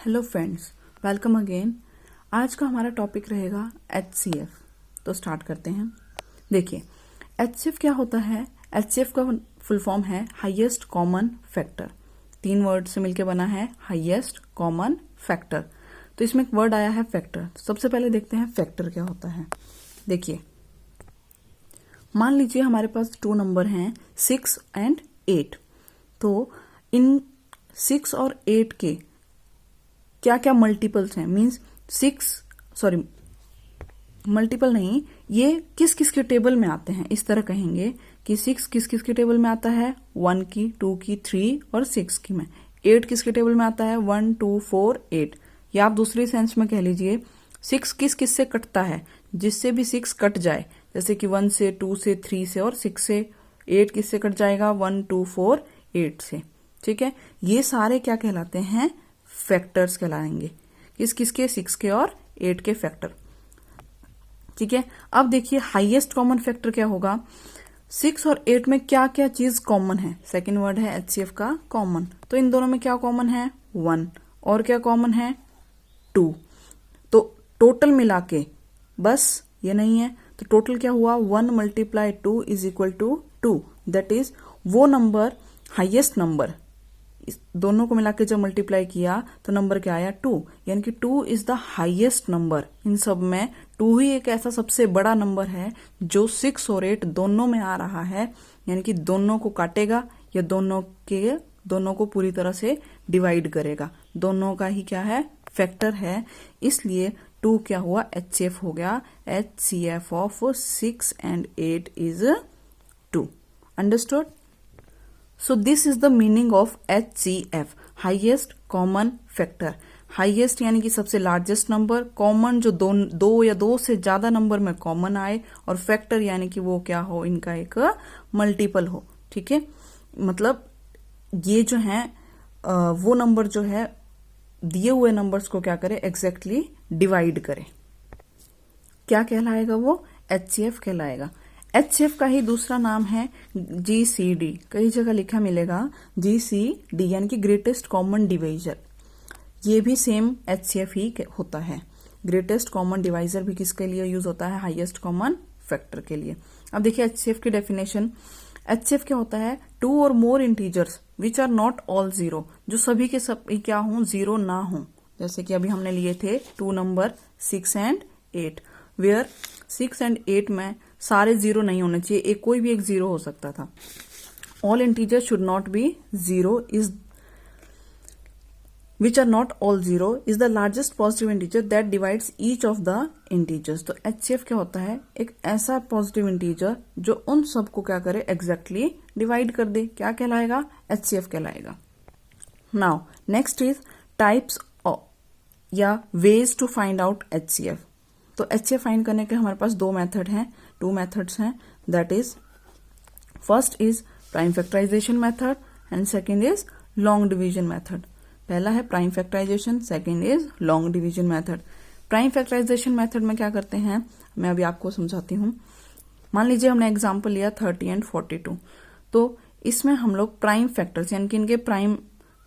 Hello friends, welcome again. आज का हमारा टॉपिक रहेगा HCF। तो स्टार्ट करते हैं। देखिए, HCF क्या होता है। HCF का फुल फॉर्म है हाईएस्ट कॉमन फैक्टर। 3 वर्ड से मिलकर बना है हाईएस्ट कॉमन फैक्टर। तो इसमें एक वर्ड आया है फैक्टर। सबसे पहले देखते हैं फैक्टर क्या होता है। देखिए, मान लीजिए हमारे पास 2 नंबर हैं 6 एंड 8। तो इन 6 और 8 के क्या क्या मल्टीपल्स हैं, मीन्स मल्टीपल नहीं, ये किस किस के टेबल में आते हैं। इस तरह कहेंगे कि 6 किस किस के टेबल में आता है, 1 की, 2 की, 3 और 6 की में। 8 किसके टेबल में आता है, 1 2 4 8। या आप दूसरी सेंस में कह लीजिए 6 किस किस से कटता है, जिससे भी 6 कट जाए, जैसे कि 1 से, 2 से, 3 से और 6 से। 8 किससे कट जाएगा, 1 2 4 8 से। ठीक है, ये सारे क्या कहलाते हैं, फैक्टर्स कहलाएंगे। किस किस के, 6 के और 8 के फैक्टर। ठीक है, अब देखिए हाईएस्ट कॉमन फैक्टर क्या होगा। 6 और 8 में क्या क्या चीज कॉमन है। सेकंड वर्ड है HCF का कॉमन। तो इन दोनों में क्या कॉमन है, 1। और क्या कॉमन है, 2। तो टोटल मिला के बस ये नहीं है, तो टोटल क्या हुआ, 1 × 2 = 2। दैट इज वो नंबर, हाईएस्ट नंबर, इस दोनों को मिला के जब मल्टीप्लाई किया तो नंबर क्या आया, 2। यानी कि 2 इज द हाईएस्ट नंबर। इन सब में 2 ही एक ऐसा सबसे बड़ा नंबर है जो 6 और 8 दोनों में आ रहा है। यानी कि दोनों को काटेगा या दोनों को पूरी तरह से डिवाइड करेगा। दोनों का ही क्या है, फैक्टर है। इसलिए 2 क्या हुआ, HCF हो गया। HCF of 6 and 8 is 2। Understood. So this is the meaning of HCF, highest common factor। Highest यानी कि सबसे लार्जेस्ट नंबर, कॉमन जो दो या दो से ज्यादा नंबर में कॉमन आए, और फैक्टर यानी कि वो क्या हो, इनका एक मल्टीपल हो। ठीक है, मतलब ये जो है वो नंबर जो है दिए हुए नंबर्स को क्या करे, एग्जैक्टली डिवाइड करे। क्या कहलाएगा वो, HCF कहलाएगा। HCF का ही दूसरा नाम है GCD। कई जगह लिखा मिलेगा GCD, यानी कि ग्रेटेस्ट कॉमन डिवाइजर। ये भी सेम HCF ही होता है। ग्रेटेस्ट कॉमन डिवाइजर भी किसके लिए यूज होता है, हाईएस्ट कॉमन फैक्टर के लिए। अब देखिए HCF की डेफिनेशन। HCF क्या होता है, 2 और more integers which are not all 0। जो सभी के सब क्या हों, 0 ना हो। जैसे कि अभी हमने लिए थे 2 नंबर 6 and 8, वेयर 6 and 8 में सारे 0 नहीं होने चाहिए, एक कोई भी एक 0 हो सकता था। All integer should not be 0 is which are not all 0 is the largest positive integer that divides each of the integers। तो HCF क्या होता है, एक ऐसा पॉजिटिव इंटीजर जो उन सबको क्या करे, एग्जैक्टली डिवाइड कर दे। क्या कहलाएगा, HCF कहलाएगा। नाउ नेक्स्ट इज टाइप्स या ways to find out HCF। तो HCF फाइंड करने के हमारे पास 2 मेथड हैं, 2 मेथड्स हैं। That is first is prime factorization method and second is long division method. पहला है prime factorization, second is long division method. Prime factorization method में क्या करते हैं, मैं अभी आपको समझाती हूँ। मान लीजिए हमने एग्जांपल लिया 30 and 42। तो इसमें हम लोग प्राइम फैक्टर्स यानी कि इनके प्राइम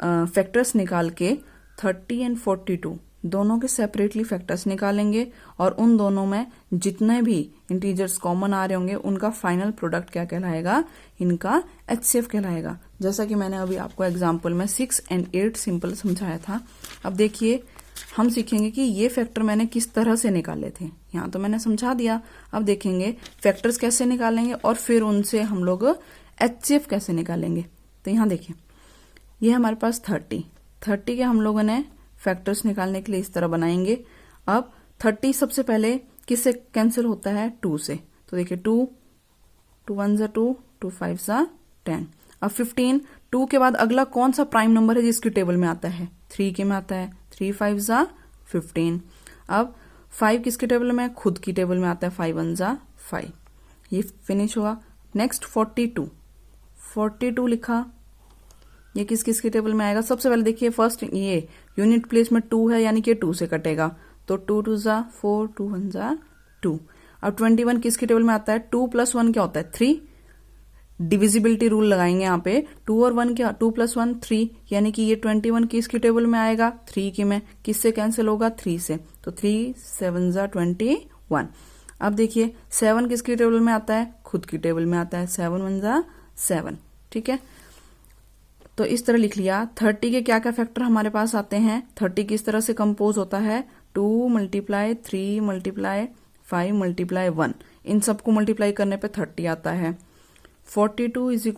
फैक्टर्स निकाल के 30 and 42 दोनों के सेपरेटली फैक्टर्स निकालेंगे, और उन दोनों में जितने भी इंटीजर्स कॉमन आ रहे होंगे उनका फाइनल प्रोडक्ट क्या कहलाएगा, इनका HCF कहलाएगा। जैसा कि मैंने अभी आपको एग्जांपल में 6 and 8 सिंपल समझाया था। अब देखिए हम सीखेंगे कि ये फैक्टर मैंने किस तरह से निकाले थे। यहाँ तो मैंने समझा दिया, अब देखेंगे फैक्टर्स कैसे निकालेंगे और फिर उनसे हम लोग HCF कैसे निकालेंगे। तो यहाँ देखिए, ये हमारे पास 30 के हम लोगों ने फैक्टर्स निकालने के लिए इस तरह बनाएंगे। अब 30 सबसे पहले किससे कैंसिल होता है, 2 से। तो देखिए 2 1 = 2, 2 5 = 10। अब 15, 2 के बाद अगला कौन सा प्राइम नंबर है जिसकी टेबल में आता है, 3 के में आता है, 3 5 = 15। अब 5 किसके टेबल में, खुद की टेबल में आता है, 5 1 = 5। ये फिनिश हुआ। नेक्स्ट 42 लिखा, ये किस किस के टेबल में आएगा। सबसे पहले देखिए फर्स्ट ये यूनिट प्लेस में 2 है, यानी कि 2 से कटेगा, तो 2 2 = 4, 2 1 = 2। अब 21 किसके टेबल में आता है, 2 + 1 क्या होता है, 3। डिविजिबिलिटी रूल लगाएंगे यहाँ पे। 2 और 1 क्या, 2 + 1 3, यानी कि ये 21 किसकी टेबल में आएगा, 3 की में। किससे कैंसिल होगा, 3 से, तो 3 7 = 21। अब देखिए 7 किसकी टेबल में आता है, खुद की टेबल में आता है, 7 1 = 7, ठीक है। तो इस तरह लिख लिया। 30 के क्या क्या फैक्टर हमारे पास आते हैं, 30 किस तरह से कंपोज होता है, 2 × 3 × 5 × 1, इन सबको मल्टीप्लाई करने पे 30 आता है। 42 =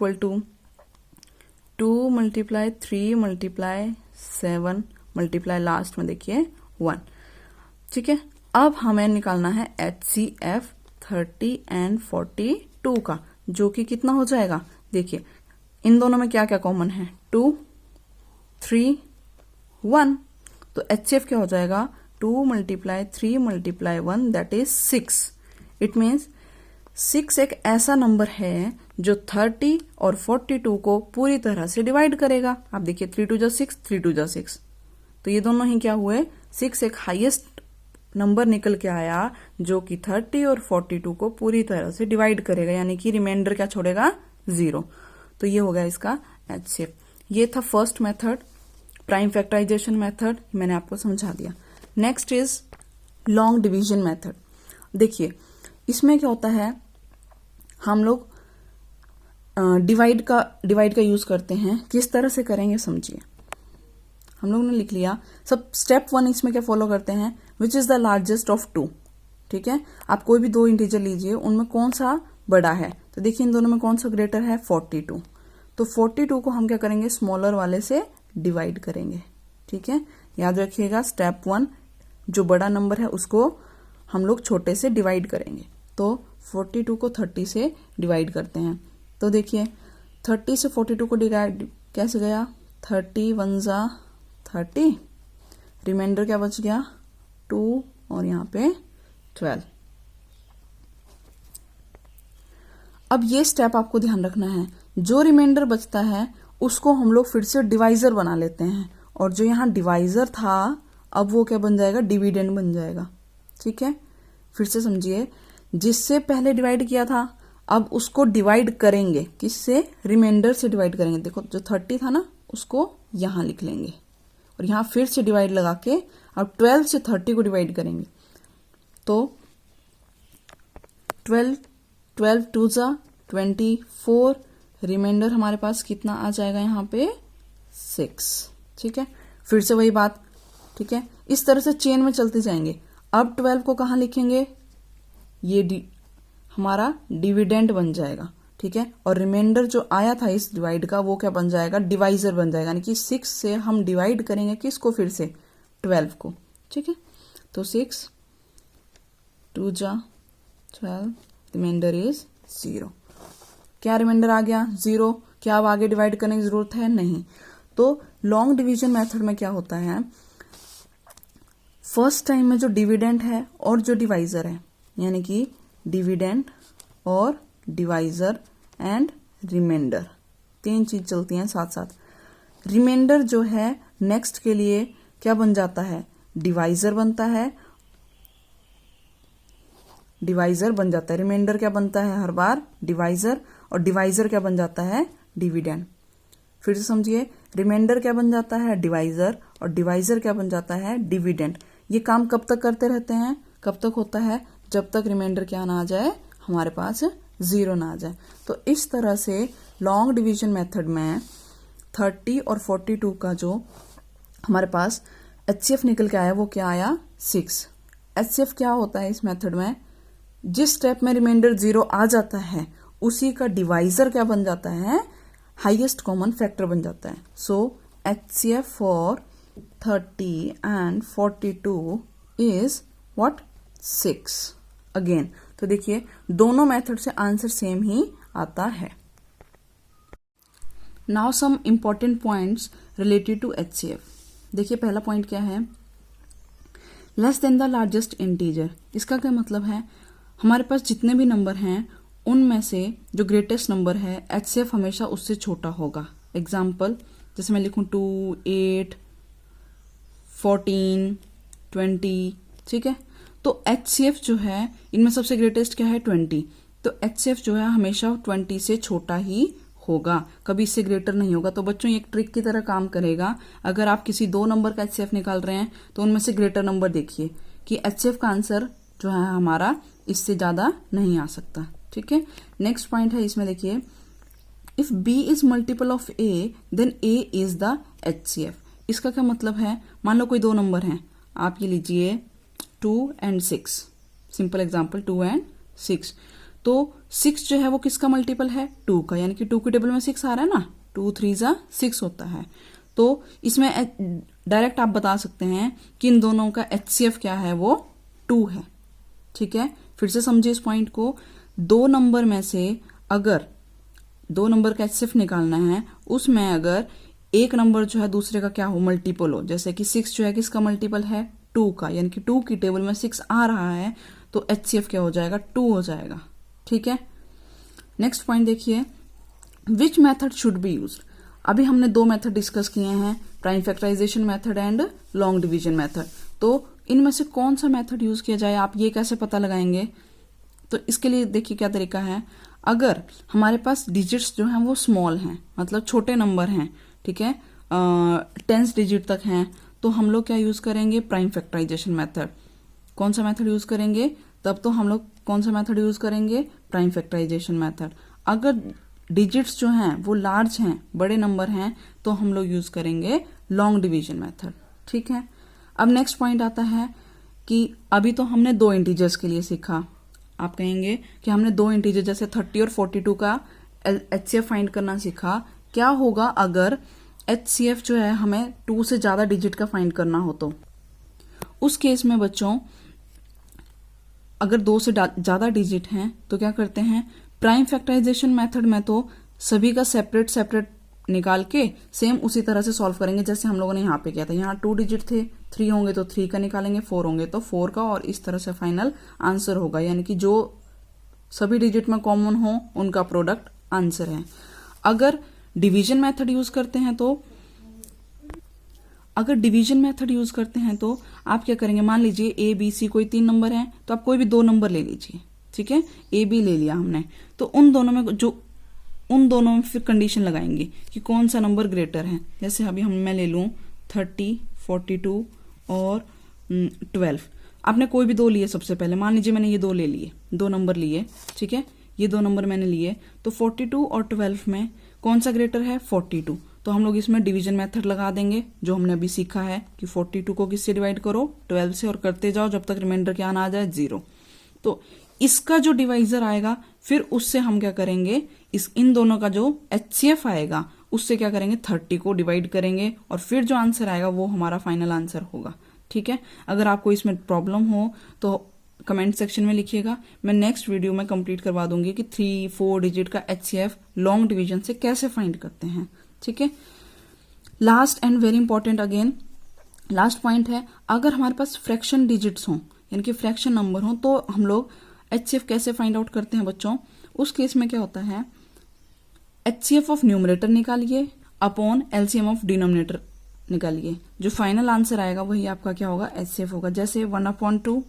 2 × 3 × 7 मल्टीप्लाई लास्ट में देखिए 1, ठीक है। अब हमें निकालना है HCF 30 और 42 का, जो कि कितना हो जाएगा, देखिए इन दोनों में क्या क्या कॉमन है, 2 3 1, तो HCF क्या हो जाएगा, 2 × 3 × 1 दैट इज 6। इट मीन्स 6 एक ऐसा नंबर है जो 30 और 42 को पूरी तरह से डिवाइड करेगा। आप देखिए 3 2 = 6, 3 2 = 6, तो ये दोनों ही क्या हुए, 6 एक हाईएस्ट नंबर निकल के आया जो कि 30 और 42 को पूरी तरह से डिवाइड करेगा, यानी कि रिमाइंडर क्या छोड़ेगा, 0। तो ये हो गया इसका HCF। ये था first method, prime factorization method, मैंने आपको समझा दिया। Next is long division method. देखिए इसमें क्या होता है, हम लोग डिवाइड का यूज करते हैं। किस तरह से करेंगे समझिए। हम लोग ने लिख लिया, सब स्टेप 1 इसमें क्या फॉलो करते हैं, which is the largest of 2, ठीक है। आप कोई भी 2 इंटीजर लीजिए, उनमें कौन सा बड़ा है, तो देखिए इन दोनों में कौन सा ग्रेटर है, 42। तो 42 को हम क्या करेंगे, स्मॉलर वाले से डिवाइड करेंगे, ठीक है। याद रखिएगा स्टेप 1, जो बड़ा नंबर है उसको हम लोग छोटे से डिवाइड करेंगे। तो 42 को 30 से डिवाइड करते हैं, तो देखिए 30 से 42 को डिवाइड कैसे गया, 30 1 = 30, रिमाइंडर क्या बच गया, 2 और यहाँ पे 12। अब ये स्टेप आपको ध्यान रखना है, जो रिमाइंडर बचता है उसको हम लोग फिर से डिवाइजर बना लेते हैं, और जो यहाँ डिवाइजर था अब वो क्या बन जाएगा, डिविडेंड बन जाएगा, ठीक है। फिर से समझिए, जिससे पहले डिवाइड किया था अब उसको डिवाइड करेंगे, किससे, रिमाइंडर से डिवाइड करेंगे। देखो जो 30 था ना उसको यहाँ लिख लेंगे, और यहाँ फिर से डिवाइड लगा के अब 12 से 30 को डिवाइड करेंगे। तो 12 2 = 24, रिमाइंडर हमारे पास कितना आ जाएगा यहाँ पे, 6, ठीक है। फिर से वही बात, ठीक है, इस तरह से चेन में चलते जाएंगे। अब 12 को कहाँ लिखेंगे, ये हमारा डिविडेंड बन जाएगा, ठीक है। और रिमाइंडर जो आया था इस डिवाइड का वो क्या बन जाएगा, डिवाइजर बन जाएगा, यानी कि 6 से हम डिवाइड करेंगे किसको, फिर से 12 को, ठीक है। तो 6 2 = 12, रिमाइंडर इज 0। क्या रिमाइंडर आ गया, 0। क्या अब आगे डिवाइड करने की जरूरत है, नहीं। तो लॉन्ग डिवीजन मेथड में क्या होता है, फर्स्ट टाइम में जो डिविडेंड है और जो डिवाइजर है, यानी कि डिविडेंड और डिवाइजर एंड रिमाइंडर, 3 चीज चलती हैं साथ साथ। रिमाइंडर जो है नेक्स्ट के लिए क्या बन जाता है, डिवाइजर बनता है, डिवाइजर बन जाता है। रिमाइंडर क्या बनता है हर बार, डिवाइजर, और डिवाइजर क्या बन जाता है, डिविडेंड। फिर से समझिए, रिमाइंडर क्या बन जाता है, डिवाइजर, और डिवाइजर क्या बन जाता है, डिविडेंड। ये काम कब तक करते रहते हैं, कब तक होता है, जब तक रिमाइंडर क्या ना आ जाए, हमारे पास 0 ना आ जाए। तो इस तरह से लॉन्ग डिवीजन मेथड में 30 और 42 का जो हमारे पास HCF निकल के आया वो क्या आया, 6। HCF क्या होता है इस मेथड में, जिस स्टेप में रिमाइंडर 0 आ जाता है उसी का डिवाइजर क्या बन जाता है, हाईएस्ट कॉमन फैक्टर बन जाता है। सो HCF for 30 and 42 is what, 6 again. तो देखिए दोनों मेथड से आंसर सेम ही आता है। Now some important points related to HCF। देखिए पहला पॉइंट क्या है, less than the largest integer. इसका क्या मतलब है, हमारे पास जितने भी नंबर हैं उनमें से जो ग्रेटेस्ट नंबर है HCF हमेशा उससे छोटा होगा। एग्जाम्पल जैसे मैं लिखूं 2 8 14 20, ठीक है। तो HCF जो है इनमें सबसे ग्रेटेस्ट क्या है, 20। तो HCF जो है हमेशा 20 से छोटा ही होगा, कभी इससे ग्रेटर नहीं होगा। तो बच्चों ये एक ट्रिक की तरह काम करेगा। अगर आप किसी 2 नंबर का HCF निकाल रहे हैं तो उनमें से ग्रेटर नंबर देखिए कि HCF का आंसर जो है हमारा इससे ज्यादा नहीं आ सकता। ठीक है, नेक्स्ट पॉइंट है इसमें देखिए, if B is multiple of A then A is the HCF। इसका क्या मतलब है, मान लो कोई 2 नंबर हैं, आप ये लीजिए 2 and 6, सिंपल एग्जाम्पल 2 and 6। तो 6 जो है वो किसका मल्टीपल है, 2 का, यानी कि 2 की टेबल में 6 आ रहा है ना, 2 3 6 होता है। तो इसमें डायरेक्ट आप बता सकते हैं कि इन दोनों का HCF क्या है, वो 2 है। ठीक है, फिर से समझिए इस पॉइंट को, 2 नंबर में से अगर 2 नंबर का HCF निकालना है, उसमें अगर एक नंबर जो है दूसरे का क्या हो, मल्टीपल हो, जैसे कि 6 जो है किसका मल्टीपल है, 2 का, यानी कि 2 की टेबल में 6 आ रहा है तो HCF क्या हो जाएगा, 2 हो जाएगा। ठीक है, नेक्स्ट पॉइंट देखिए, which method should be used. अभी हमने 2 मेथड डिस्कस किए हैं, prime factorization method and long division method. तो इनमें से कौन सा मेथड यूज किया जाए, आप ये कैसे पता लगाएंगे। तो इसके लिए देखिए क्या तरीका है, अगर हमारे पास डिजिट्स जो हैं वो स्मॉल हैं, मतलब छोटे नंबर हैं, ठीक है, 10 डिजिट तक हैं, तो हम लोग क्या यूज करेंगे, प्राइम फैक्टराइजेशन मेथड। कौन सा मेथड यूज करेंगे, तब तो हम लोग कौन सा मेथड यूज करेंगे, प्राइम फैक्टराइजेशन मेथड। अगर डिजिट्स जो हैं वो लार्ज हैं, बड़े नंबर हैं, तो हम लोग यूज करेंगे लॉन्ग डिवीजन मेथड। ठीक है, अब नेक्स्ट पॉइंट आता है कि अभी तो हमने 2 इंटीजर्स के लिए सीखा। आप कहेंगे कि हमने 2 इंटीजर जैसे 30 और 42 का HCF फाइंड करना सीखा, क्या होगा अगर HCF जो है हमें 2 से ज्यादा डिजिट का फाइंड करना हो। तो उस केस में बच्चों, अगर 2 से ज्यादा डिजिट हैं तो क्या करते हैं, प्राइम फैक्टराइजेशन मेथड में तो सभी का सेपरेट सेपरेट निकाल के सेम उसी तरह से सॉल्व करेंगे जैसे हम लोगों ने यहाँ पे किया था। यहाँ 2 डिजिट थे, 3 होंगे तो 3 का निकालेंगे, 4 होंगे तो 4 का, और इस तरह से फाइनल आंसर होगा, यानी कि जो सभी डिजिट में कॉमन हो उनका प्रोडक्ट आंसर है। अगर डिवीजन मेथड यूज करते हैं तो आप क्या करेंगे, मान लीजिए A B C कोई 3 नंबर हैं, तो आप कोई भी 2 नंबर ले लीजिए। ठीक है, A B ले लिया हमने, तो उन दोनों में फिर कंडीशन लगाएंगे कि कौन सा नंबर ग्रेटर है। जैसे अभी मैं ले लूं 30, 42 और 12। आपने कोई भी 2 लिए, सबसे पहले मान लीजिए मैंने ये 2 ले लिए, 2 नंबर लिए। ठीक है, ये 2 नंबर मैंने लिए, तो 42 और 12 में कौन सा ग्रेटर है, 42। तो हम लोग इसमें डिवीजन मेथड लगा देंगे, जो हमने अभी सीखा है कि 42 को किससे डिवाइड करो, 12 से, और करते जाओ जब तक रिमाइंडर क्या ना आ जाए, 0। तो इसका जो डिवाइजर आएगा, फिर उससे हम क्या करेंगे, इन दोनों का जो HCF आएगा उससे क्या करेंगे, 30 को डिवाइड करेंगे, और फिर जो आंसर आएगा वो हमारा फाइनल आंसर होगा। ठीक है, अगर आपको इसमें प्रॉब्लम हो तो कमेंट सेक्शन में लिखिएगा, मैं नेक्स्ट वीडियो में कंप्लीट करवा दूंगी कि 3-4 डिजिट का HCF लॉन्ग डिवीजन से कैसे फाइंड करते हैं। ठीक है, last and very important, again last point है, अगर हमारे पास फ्रैक्शन डिजिट्स हों, यानी कि फ्रैक्शन नंबर हो, तो हम लोग HCF कैसे फाइंड आउट करते हैं बच्चों। उस केस में क्या होता है, HCF ऑफ न्यूमरेटर निकालिए अपॉन LCM ऑफ डिनोमिनेटर निकालिए, जो फाइनल आंसर आएगा वही आपका क्या होगा, HCF होगा। जैसे 1/2,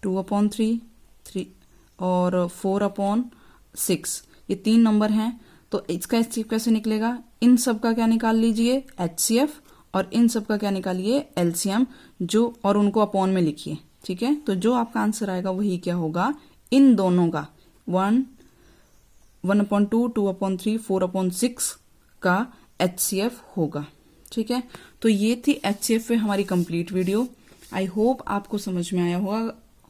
2/3, 3 और 4/6, ये 3 नंबर हैं, तो इसका HCF कैसे निकलेगा, इन सब का क्या निकाल लीजिए, HCF, और इन सब का क्या निकालिए, LCM, जो, और उनको अपॉन में लिखिए। ठीक है, तो जो आपका आंसर आएगा वही क्या होगा, इन दोनों का 1/2, 2/3, 4/6 का HCF होगा। ठीक है, तो ये थी HCF पे हमारी कंप्लीट वीडियो। आई होप आपको समझ में आया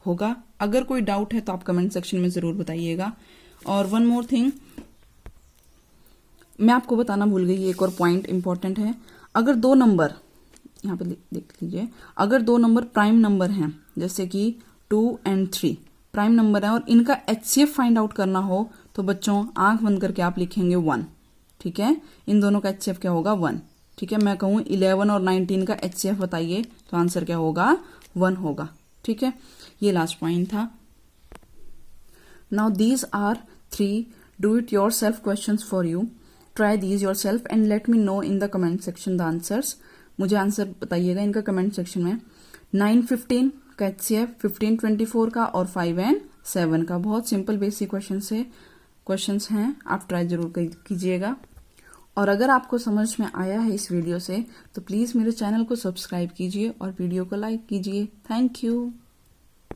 होगा। अगर कोई डाउट है तो आप कमेंट सेक्शन में जरूर बताइएगा। और वन मोर थिंग मैं आपको बताना भूल गई, एक और पॉइंट इंपॉर्टेंट है। अगर 2 नंबर, यहाँ पे देख लीजिए, अगर 2 नंबर प्राइम नंबर हैं, जैसे कि 2 and 3 प्राइम नंबर है, और इनका HCF फाइंड आउट करना हो, तो बच्चों आंख बंद करके आप लिखेंगे 1। ठीक है, इन दोनों का HCF क्या होगा, 1। ठीक है, मैं कहूँ 11 और 19 का HCF बताइए, तो आंसर क्या होगा, 1 होगा। ठीक है, ये लास्ट पॉइंट था। Now these are 3 do it yourself question for you. Try these yourself and let me know in the comment section the answers. मुझे आंसर बताइएगा इनका कमेंट सेक्शन में। 9-15 का HCF, 15-24 का, और 5 and 7 का। बहुत सिंपल बेसिक क्वेश्चंस हैं, आप ट्राई जरूर कीजिएगा। और अगर आपको समझ में आया है इस वीडियो से तो प्लीज मेरे चैनल को सब्सक्राइब कीजिए और वीडियो को लाइक कीजिए। Thank you.